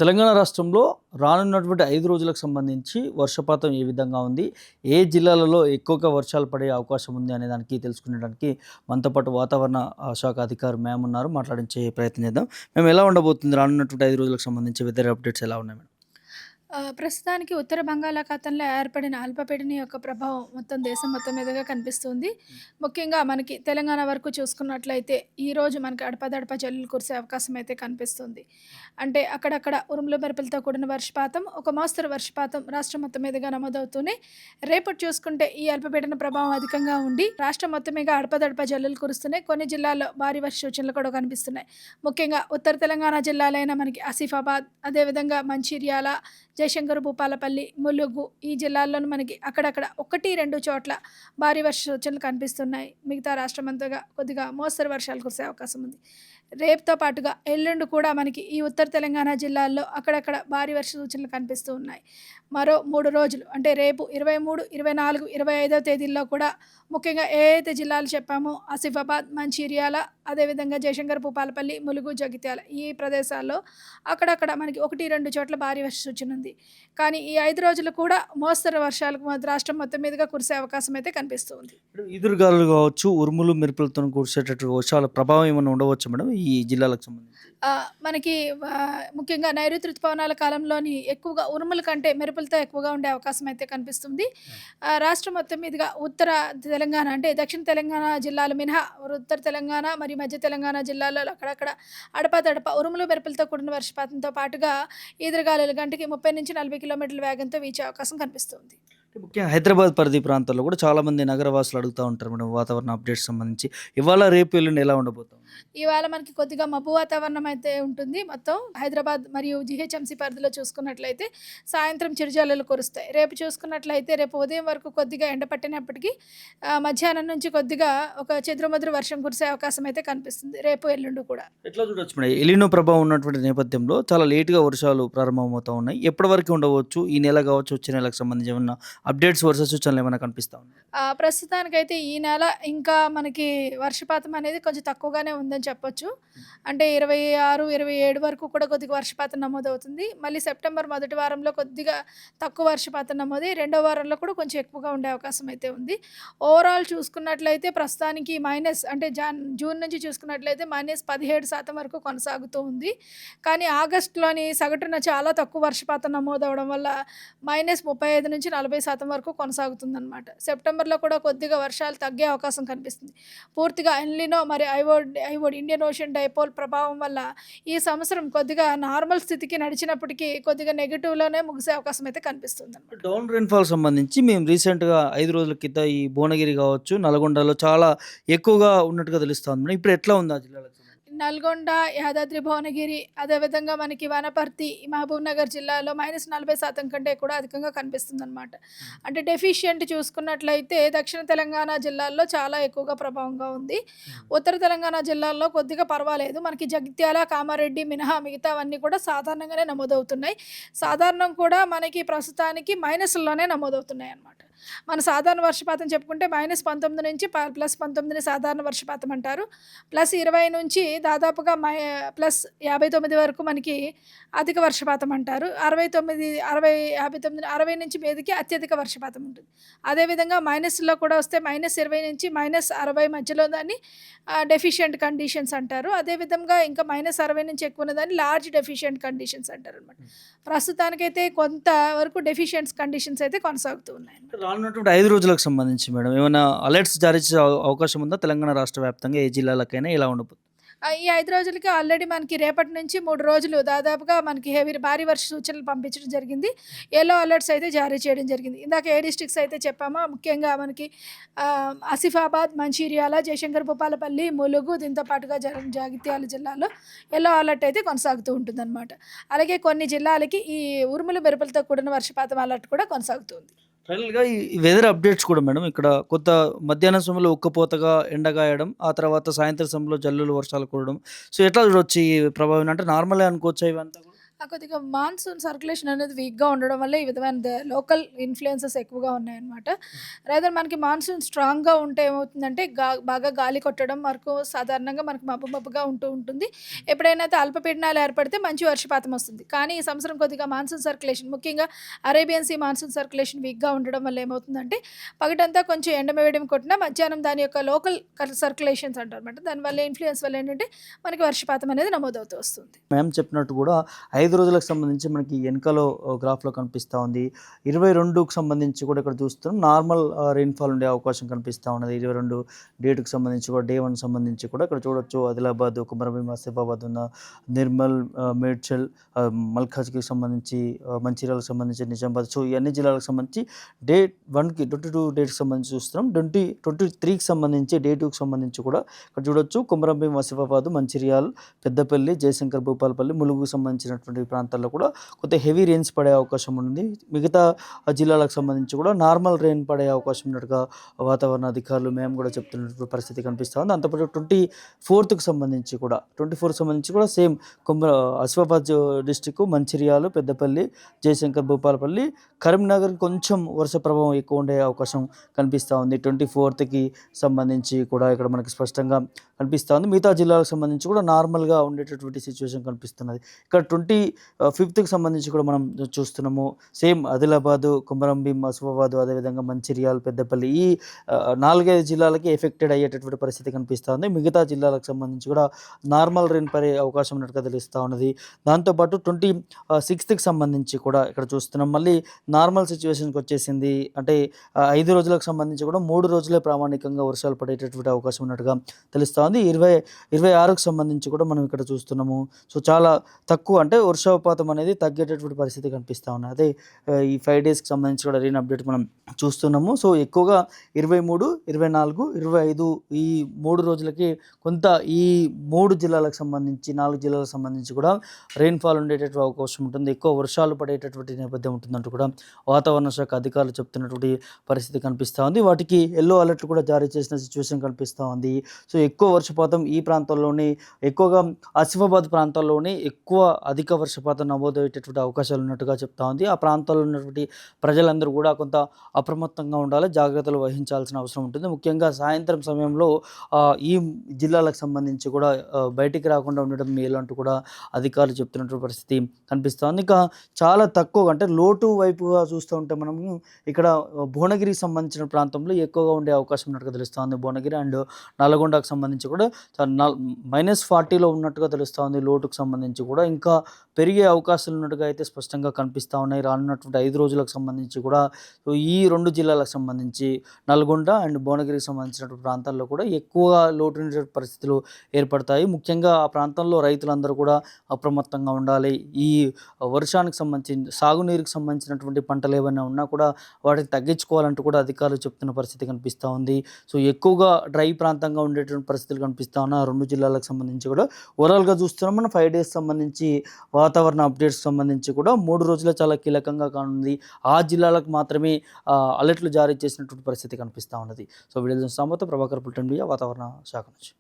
తెలంగాణ రాష్ట్రంలో రానున్నటువంటి 5 రోజులకు సంబంధించి వర్షపాతం ఏ విధంగా ఉంది? ఏ జిల్లాలలో ఎక్కువగా వర్షాలు పడే అవకాశం ఉంది అనే దానికి తెలుసుకునేడానికి మనతో పాటు వాతావరణ శాఖ అధికారి మ్యామ్ ఉన్నారు. మాట్లాడించే ప్రయత్నం చేద్దాం. మేము ఎలా ఉండబోతుంది రానున్నటువంటి 5 రోజులకు సంబంధించి వెదర్ అప్డేట్స్ ఎలా ఉన్నాయి మేడం? ప్రస్తుతానికి ఉత్తర బంగాళాఖాతంలో ఏర్పడిన అల్పపీడనం యొక్క ప్రభావం మొత్తం దేశం మొత్తం మీదుగా కనిపిస్తుంది. ముఖ్యంగా మనకి తెలంగాణ వరకు చూసుకున్నట్లయితే ఈరోజు మనకి అడపాదడపా జల్లులు కురిసే అవకాశం అయితే కనిపిస్తుంది. అంటే అక్కడక్కడ ఉరుములు మెరుపులతో కూడిన వర్షపాతం, ఒక మోస్తరు వర్షపాతం రాష్ట్రం మొత్తం మీదుగా నమోదవుతూనే రేపటి చూసుకుంటే ఈ అల్పపీడన ప్రభావం అధికంగా ఉండి రాష్ట్రం మొత్తం మీద అడపాదడపా జల్లులు కురుస్తున్నాయి. కొన్ని జిల్లాల్లో భారీ వర్ష సూచనలు కూడా కనిపిస్తున్నాయి. ముఖ్యంగా ఉత్తర తెలంగాణ జిల్లాలైన మనకి ఆసిఫాబాద్, అదేవిధంగా మంచిర్యాల, జయశంకర్, భూపాలపల్లి, ములుగు ఈ జిల్లాల్లోనూ మనకి అక్కడక్కడ 1, 2 చోట్ల భారీ వర్ష సూచనలు కనిపిస్తున్నాయి. మిగతా రాష్ట్రమంతగా కొద్దిగా మోస్తరు వర్షాలు కురిసే అవకాశం ఉంది. రేపుతో పాటుగా ఎల్లుండి కూడా మనకి ఈ ఉత్తర తెలంగాణ జిల్లాల్లో అక్కడక్కడ భారీ వర్ష సూచనలు కనిపిస్తూ ఉన్నాయి. మరో 3 రోజులు అంటే రేపు 23, 24, 25వ తేదీల్లో కూడా ముఖ్యంగా ఏ జిల్లాలు చెప్పామో ఆసిఫాబాద్, మంచిర్యాల, అదేవిధంగా జయశంకర్, భూపాలపల్లి, ములుగు, జగిత్యాల ఈ ప్రదేశాల్లో అక్కడక్కడ మనకి 1, 2 చోట్ల భారీ వర్ష సూచన ఉంది. కానీ ఈ 5 రోజులు కూడా మోస్తరు వర్షాలకు రాష్ట్రం మొత్తం మీదుగా కురిసే అవకాశం అయితే కనిపిస్తుంది. ఈదురుగాలులు కావచ్చు, ఉరుములు మెరుపులతో కురిసేటటువంటి వర్షాల ప్రభావం ఏమైనా ఉండవచ్చా మేడం ఈ జిల్లాలకు సంబంధించి? మనకి ముఖ్యంగా నైరుతి ఋతుపవనాల కాలంలోని ఎక్కువగా ఉరుముల కంటే మెరుపులతో ఎక్కువగా ఉండే అవకాశం అయితే కనిపిస్తుంది. రాష్ట్రం మొత్తం మీదుగా ఉత్తర తెలంగాణ అంటే దక్షిణ తెలంగాణ జిల్లాలు మినహా ఉత్తర తెలంగాణ మరియు మధ్య తెలంగాణ జిల్లాల్లో అక్కడక్కడ అడపాదడపా ఉరుములు మెరుపులతో కూడిన వర్షపాతంతో పాటుగా ఈదురుగాలులు గంటకి 30-40 కిలోమీటర్ల వేగంతో వీచే అవకాశం కనిపిస్తుంది. ముఖ్యంగా హైదరాబాద్ పరిధి ప్రాంతాల్లో కూడా చాలామంది నగరవాసులు అడుగుతూ ఉంటారు మేడం వాతావరణ అప్డేట్స్ సంబంధించి. ఇవాళ రేపు ఎల్లుండి ఎలా ఉండబోతుంది? ఇవాళ మనకి కొద్దిగా మబ్బు వాతావరణం అయితే ఉంటుంది. మొత్తం హైదరాబాద్ మరియు జీహెచ్ఎంసీ పరిధిలో చూసుకున్నట్లయితే సాయంత్రం చిరుజల్లులు కురుస్తాయి. రేపు చూసుకున్నట్లయితే రేపు ఉదయం వరకు కొద్దిగా ఎండ పట్టినప్పటికీ మధ్యాహ్నం నుంచి కొద్దిగా ఒక చెదురుమదురు వర్షం కురిసే అవకాశం అయితే కనిపిస్తుంది రేపు ఎల్లుండి కూడా. ఎట్లా చూడొచ్చు మేడం? ఎలినో ప్రభావం ఉన్నటువంటి నేపథ్యంలో చాలా లేట్‌గా వర్షాలు ప్రారంభమవుతా ఉన్నాయి. ఎప్పటి వరకు ఉండవచ్చు? ఈ నెల కావచ్చు, వచ్చే నెలకు సంబంధించి ఏమన్నా అప్డేట్స్, వర్ష సూచనలు ఏమైనా కనిపిస్తా ఉన్నాయా? ప్రస్తుతానికైతే ఈ నెల ఇంకా మనకి వర్షపాతం అనేది కొంచెం తక్కువగానే ఉందని చెప్పొచ్చు. అంటే 26, 27 వరకు కూడా కొద్దిగా వర్షపాతం నమోదవుతుంది. మళ్ళీ సెప్టెంబర్ మొదటి వారంలో కొద్దిగా తక్కువ వర్షపాతం నమోదై రెండో వారంలో కూడా కొంచెం ఎక్కువగా ఉండే అవకాశం అయితే ఉంది. ఓవరాల్ చూసుకున్నట్లయితే ప్రస్తుతానికి మైనస్ అంటే జూన్ నుంచి చూసుకున్నట్లయితే -17% వరకు కొనసాగుతూ ఉంది. కానీ ఆగస్టులోని సగటున చాలా తక్కువ వర్షపాతం నమోదవడం వల్ల -35-40% వరకు కొనసాగుతుందన్నమాట. సెప్టెంబర్లో కూడా కొద్దిగా వర్షాలు తగ్గే అవకాశం కనిపిస్తుంది. పూర్తిగా ఎల్నినో మరి ఐవోడ్ ఇండియన్ ఓషన్ డైపోల్ ప్రభావం వల్ల ఈ సంవత్సరం కొద్దిగా నార్మల్ స్థితికి నడిచినప్పటికీ కొద్దిగా నెగెటివ్‌లోనే ముగిసే అవకాశం అయితే కనిపిస్తుందన్నమాట. డౌన్ రెయిన్‌ఫాల్ సంబంధించి మేము రీసెంట్‌గా 5 రోజుల క్రితం ఈ భువనగిరి కావచ్చు, నల్గొండలో చాలా ఎక్కువగా ఉన్నట్టుగా తెలుస్తా ఉంది. ఇప్పుడు ఎట్లా ఉంది ఆ జిల్లాలకు సంబంధించి? నల్గొండ, యాదాద్రి, భువనగిరి అదేవిధంగా మనకి వనపర్తి, మహబూబ్‌నగర్ జిల్లాలో -40% కంటే కూడా అధికంగా కనిపిస్తుందన్నమాట. అంటే డెఫిషియంట్ చూసుకున్నట్లయితే దక్షిణ తెలంగాణ జిల్లాల్లో చాలా ఎక్కువగా ప్రభావంగా ఉంది. ఉత్తర తెలంగాణ జిల్లాల్లో కొద్దిగా పర్వాలేదు. మనకి జగిత్యాల, కామారెడ్డి మినహా మిగతావన్నీ కూడా సాధారణంగానే నమోదవుతున్నాయి. సాధారణం కూడా మనకి ప్రస్తుతానికి మైనస్‌ల్లోనే నమోదవుతున్నాయన్నమాట. మన సాధారణ వర్షపాతం చెప్పుకుంటే -19 నుంచి +19ని సాధారణ వర్షపాతం అంటారు. +20 నుంచి దాదాపుగా +59 వరకు మనకి అధిక వర్షపాతం అంటారు. 69, 60, 59, 60 నుంచి మీదకి అత్యధిక వర్షపాతం ఉంటుంది. అదేవిధంగా మైనస్‌లో కూడా వస్తే -20 నుంచి -60 మధ్యలో దాన్ని డెఫిషియంట్ కండిషన్స్ అంటారు. అదేవిధంగా ఇంకా -60 నుంచి ఎక్కువ ఉన్నదాన్ని లార్జ్ డెఫిషియంట్ కండిషన్స్ అంటారనమాట. ప్రస్తుతానికైతే కొంత వరకు డెఫిషియెంట్స్ కండిషన్స్ అయితే కొనసాగుతూ ఉన్నాయి. రానున్నటువంటి 5 రోజులకు సంబంధించి మేడం ఏమైనా అలర్ట్స్ జారీ చేసే అవకాశం ఉందా? తెలంగాణ రాష్ట్ర వ్యాప్తంగా ఏ జిల్లాలకైనా ఎలా ఉండబోతుంది? ఈ 5 రోజులకి ఆల్రెడీ మనకి రేపటి నుంచి 3 రోజులు దాదాపుగా మనకి భారీ వర్ష సూచనలు పంపించడం జరిగింది. యెల్లో అలర్ట్స్ అయితే జారీ చేయడం జరిగింది. ఇందాక ఏ డిస్ట్రిక్ట్స్ అయితే చెప్పామో ముఖ్యంగా మనకి ఆసిఫాబాద్, మంచిర్యాల, జయశంకర్, భూపాలపల్లి, ములుగు దీంతో పాటుగా జగిత్యాల జిల్లాలో యెల్లో అలర్ట్ అయితే కొనసాగుతూ ఉంటుందన్నమాట. అలాగే కొన్ని జిల్లాలకి ఈ ఉరుములు మెరుపులతో కూడిన వర్షపాతం అలర్ట్ కూడా కొనసాగుతుంది. ఫైనల్‌గా ఈ వెదర్ అప్డేట్స్ కూడా మేడం ఇక్కడ కొంత మధ్యాహ్నం సమయంలో ఉక్కపోతగా ఎండగాయడం, ఆ తర్వాత సాయంత్రం సమయంలో జల్లులు, వర్షాలు కురవడం. సో, ఎట్లా చూడొచ్చు ఈ ప్రభావం? అంటే నార్మలే అనుకోవచ్చా ఇవంతా కూడా? కొద్దిగా మాన్సూన్ సర్క్యులేషన్ అనేది వీక్‌గా ఉండడం వల్ల ఈ విధమైన లోకల్ ఇన్‌ఫ్లుయెన్సెస్ ఎక్కువగా ఉన్నాయన్నమాట. రాదర్ మనకి మాన్సూన్ స్ట్రాంగ్‌గా ఉంటే ఏమవుతుందంటే బాగా గాలి కొట్టడం వరకు సాధారణంగా మనకు మబ్బు మబ్బుగా ఉంటూ ఉంటుంది. ఎప్పుడైనా అయితే అల్పపీడనాలు ఏర్పడితే మంచి వర్షపాతం వస్తుంది. కానీ ఈ సంవత్సరం కొద్దిగా మాన్సూన్ సర్క్యులేషన్ ముఖ్యంగా అరేబియన్ సీ మాన్సూన్ సర్క్యులేషన్ వీక్‌గా ఉండడం వల్ల ఏమవుతుందంటే పగటంతా కొంచెం ఎండ వేడిమి కొట్టినా మధ్యాహ్నం దాని యొక్క లోకల్ సర్క్యులేషన్స్ అంటారన్నమాట. దానివల్ల ఇన్‌ఫ్లుయెన్స్ వల్ల ఏంటంటే మనకి వర్షపాతం అనేది నమోదవుతూ వస్తుంది. మ్యామ్ చెప్పినట్టు కూడా 5 రోజులకు సంబంధించి మనకి వెనకలో గ్రాఫ్‌లో కనిపిస్తా ఉంది. 22కి సంబంధించి కూడా ఇక్కడ చూస్తున్నాం నార్మల్ రెయిన్‌ఫాల్ ఉండే అవకాశం కనిపిస్తా ఉన్నది. 22 డేట్‌కి సంబంధించి కూడా డే 1 సంబంధించి కూడా ఇక్కడ చూడొచ్చు ఆదిలాబాద్, కుమరంభీం, ఆసిఫాబాద్ ఉన్న నిర్మల్, మేడ్చల్, మల్కాజ్‌కి సంబంధించి మంచిర్యాలకు సంబంధించి నిజామాబాద్. సో ఈ అన్ని జిల్లాలకు సంబంధించి డే 1కి 22 డేట్‌కి సంబంధించి చూస్తున్నాం. 23కి సంబంధించి డే 2కి సంబంధించి కూడా ఇక్కడ చూడొచ్చు కుమరంభీం, ఆసిఫాబాద్, మంచిర్యాల్, పెద్దపల్లి, జయశంకర్, భూపాలపల్లి, ములుగుకు సంబంధించినటువంటి ప్రాంతాల్లో కూడా కొద్దిగా హెవీ రెయిన్స్ పడే అవకాశం ఉంది. మిగతా జిల్లాలకు సంబంధించి కూడా నార్మల్ రెయిన్ పడే అవకాశం ఉన్నట్టుగా వాతావరణ అధికారులు మేము కూడా చెప్తున్నటువంటి పరిస్థితి కనిపిస్తూ ఉంది. దాంతోపాటు 24కి సంబంధించి కూడా 24కి సంబంధించి కూడా సేమ్ ఆసిఫాబాద్ డిస్టిక్, మంచిర్యాల, పెద్దపల్లి, జయశంకర్, భూపాలపల్లి, కరీంనగర్ కొంచెం వర్ష ప్రభావం ఎక్కువ ఉండే అవకాశం కనిపిస్తూ ఉంది. 24కి సంబంధించి కూడా ఇక్కడ మనకి స్పష్టంగా కనిపిస్తూ ఉంది. మిగతా జిల్లాలకు సంబంధించి కూడా నార్మల్గా ఉండేటటువంటి సిచ్యువేషన్ కనిపిస్తున్నది. ఇక్కడ 25కి సంబంధించి కూడా మనం చూస్తున్నాము. సేమ్ ఆదిలాబాదు, కుమరంభీం, ఆసిఫాబాదు, అదేవిధంగా మంచిర్యాల, పెద్దపల్లి ఈ 4, 5 జిల్లాలకి ఎఫెక్టెడ్ అయ్యేటటువంటి పరిస్థితి కనిపిస్తూ ఉంది. మిగతా జిల్లాలకు సంబంధించి కూడా నార్మల్ రెయిన్ పడే అవకాశం ఉన్నట్టుగా తెలుస్తూ ఉన్నది. దాంతోపాటు 26కి సంబంధించి కూడా ఇక్కడ చూస్తున్నాం మళ్ళీ నార్మల్ సిచ్యువేషన్కి వచ్చేసింది. అంటే 5 రోజులకు సంబంధించి కూడా 3 రోజులే ప్రామాణికంగా వర్షాలు పడేటటువంటి అవకాశం ఉన్నట్టుగా తెలుస్తూ ఉంది. 26కి సంబంధించి కూడా మనం ఇక్కడ చూస్తున్నాము. సో చాలా తక్కువ అంటే వర్షపాతం అనేది తగ్గేటటువంటి పరిస్థితి కనిపిస్తూ ఉన్నది. అదే ఈ 5 డేస్కి సంబంధించి కూడా రెయిన్ అప్డేట్ మనం చూస్తున్నాము. సో ఎక్కువగా 23, 24, 25 ఈ 3 రోజులకి కొంత ఈ 3 జిల్లాలకు సంబంధించి 4 జిల్లాలకు సంబంధించి కూడా రెయిన్ఫాల్ ఉండేటటువంటి అవకాశం ఉంటుంది. ఎక్కువ వర్షాలు పడేటటువంటి నేపథ్యం ఉంటుందంటూ కూడా వాతావరణ శాఖ అధికారులు చెప్తున్నటువంటి పరిస్థితి కనిపిస్తూ ఉంది. వాటికి ఎల్లో అలర్ట్ కూడా జారీ చేసిన సిచ్యువేషన్ కనిపిస్తూ ఉంది. సో ఎక్కువ వర్షపాతం ఈ ప్రాంతాల్లోని ఎక్కువగా ఆసిఫాబాద్ ప్రాంతాల్లోనే ఎక్కువ అధిక వర్షపాతం నమోదయ్యేటటువంటి అవకాశాలు ఉన్నట్టుగా చెప్తా ఉంది. ఆ ప్రాంతాల్లో ఉన్నటువంటి ప్రజలందరూ కూడా కొంత అప్రమత్తంగా ఉండాలి, జాగ్రత్తలు వహించాల్సిన అవసరం ఉంటుంది. ముఖ్యంగా సాయంత్రం సమయంలో ఈ జిల్లాలకు సంబంధించి కూడా బయటికి రాకుండా ఉండడం మేలు అంటూ కూడా అధికారులు చెప్తున్నటువంటి పరిస్థితి కనిపిస్తుంది. ఇంకా చాలా తక్కువ అంటే లోటు వైపుగా చూస్తూ ఉంటే మనము ఇక్కడ భువనగిరికి సంబంధించిన ప్రాంతంలో ఎక్కువగా ఉండే అవకాశం ఉన్నట్టుగా తెలుస్తుంది. భువనగిరి అండ్ నల్గొండకు సంబంధించి కూడా -40లో ఉన్నట్టుగా తెలుస్తుంది. లోటుకు సంబంధించి కూడా ఇంకా పెరిగే అవకాశాలు ఉన్నట్టుగా అయితే స్పష్టంగా కనిపిస్తూ ఉన్నాయి. రానున్నటువంటి 5 రోజులకు సంబంధించి కూడా ఈ 2 జిల్లాలకు సంబంధించి నల్గొండ అండ్ భువనగిరికి సంబంధించినటువంటి ప్రాంతాల్లో కూడా ఎక్కువగా లోటు పరిస్థితులు ఏర్పడతాయి. ముఖ్యంగా ఆ ప్రాంతంలో రైతులందరూ కూడా అప్రమత్తంగా ఉండాలి. ఈ వర్షానికి సంబంధించి సాగునీరుకి సంబంధించినటువంటి పంటలు ఏమైనా ఉన్నా కూడా వాటిని తగ్గించుకోవాలంటూ కూడా అధికారులు చెప్తున్న పరిస్థితి కనిపిస్తూ ఉంది. సో ఎక్కువగా డ్రై ప్రాంతంగా ఉండేటువంటి పరిస్థితులు కనిపిస్తూ ఉన్నాయి. 2 జిల్లాలకు సంబంధించి కూడా ఓవరాల్గా చూస్తున్నాం మనం 5 డేస్ సంబంధించి వాతావరణ అప్డేట్స్ సంబంధించి కూడా 3 రోజులే చాలా కీలకంగా కానుంది. ఆ జిల్లాలకు మాత్రమే అలర్ట్లు జారీ చేసినటువంటి పరిస్థితి కనిపిస్తూ ఉన్నది. సో వీడియో చూస్తాం ప్రభాకర్ పుల్టన్ వాతావరణ శాఖ నుంచి.